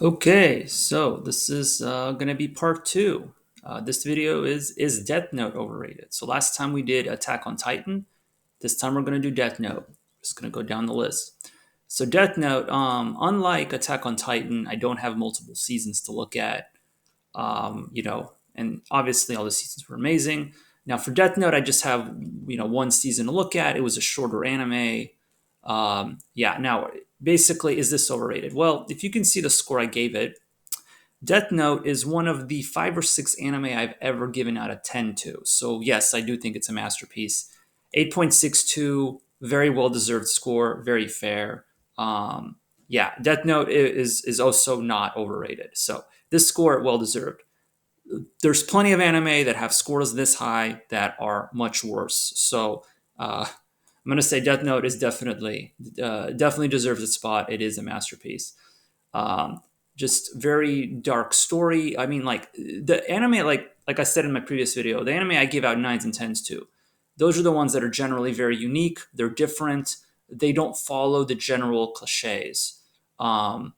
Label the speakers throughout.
Speaker 1: Okay, so this is going to be part two. This video is Death Note overrated? So last time we did Attack on Titan. This time we're going to do Death Note. Just going to go down the list. So Death Note, unlike Attack on Titan, I don't have multiple seasons to look at. And obviously all the seasons were amazing. Now for Death Note, I just have one season to look at. It was a shorter anime. Yeah. Now, basically, is this overrated? Well, if you can see the score I gave it, Death Note is one of the 5 or 6 anime I've ever given out a 10 to. So yes, I do think it's a masterpiece. 8.62, very well deserved score, very fair. Yeah, Death Note is also not overrated. So this score well deserved. There's plenty of anime that have scores this high that are much worse. So I'm gonna say Death Note is definitely deserves its spot. It is a masterpiece. Um, just very dark story. I mean, like the anime, like I said in my previous video, the anime I give out nines and tens to. Those are the ones that are generally very unique. They're different. They don't follow the general cliches. Um,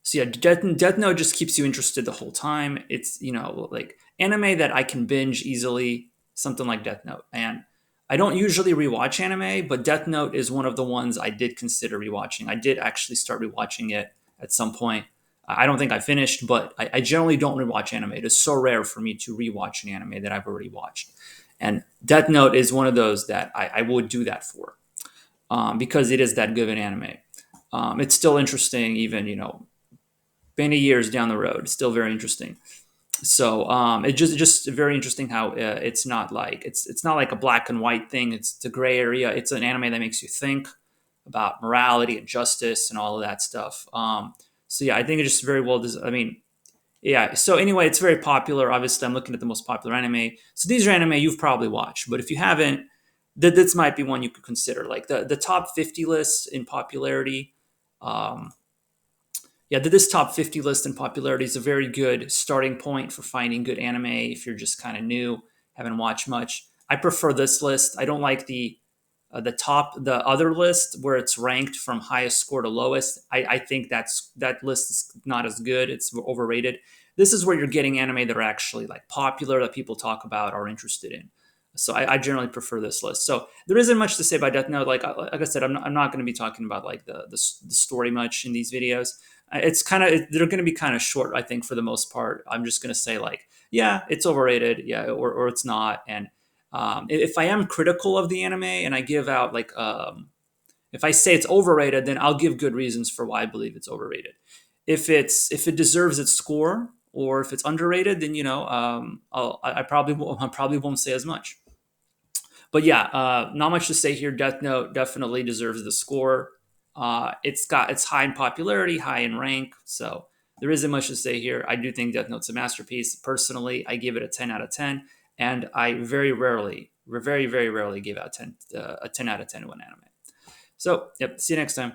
Speaker 1: so yeah, Death Note just keeps you interested the whole time. It's like anime that I can binge easily, something like Death Note. And I don't usually rewatch anime, but Death Note is one of the ones I did consider rewatching. I did actually start rewatching it at some point. I don't think I finished, but I generally don't rewatch anime. It is so rare for me to rewatch an anime that I've already watched. And Death Note is one of those that I would do that for, because it is that good of an anime. It's still interesting, even many years down the road. Still very interesting. So it's just very interesting how it's not like a black and white thing. It's a gray area. It's an anime that makes you think about morality and justice and all of that stuff. So yeah, I think it's just very well. I mean, yeah. So anyway, it's very popular. Obviously, I'm looking at the most popular anime. So these are anime you've probably watched, but if you haven't, this might be one you could consider. Like the top 50 lists in popularity. Um, yeah, this top 50 list in popularity is a very good starting point for finding good anime if you're just kind of new, haven't watched much. I prefer this list. I don't like the other list where it's ranked from highest score to lowest. I think that list is not as good. It's overrated. This is where you're getting anime that are actually like popular, that people talk about, are interested in. So I generally prefer this list. So there isn't much to say about Death Note. Like I said, I'm not going to be talking about like the story much in these videos. It's kind of they're going to be kind of short, I think, for the most part. I'm just going to say like, yeah, it's overrated, yeah, or it's not. And if I am critical of the anime and I give out if I say it's overrated, then I'll give good reasons for why I believe it's overrated. If it deserves its score, or if it's underrated, then I probably won't say as much. But yeah, not much to say here. Death Note definitely deserves the score. It's high in popularity, high in rank, so there isn't much to say here. I do think Death Note's a masterpiece. Personally, I give it a 10 out of 10, and I very rarely give out a 10 out of 10 to an anime. So, yep. See you next time.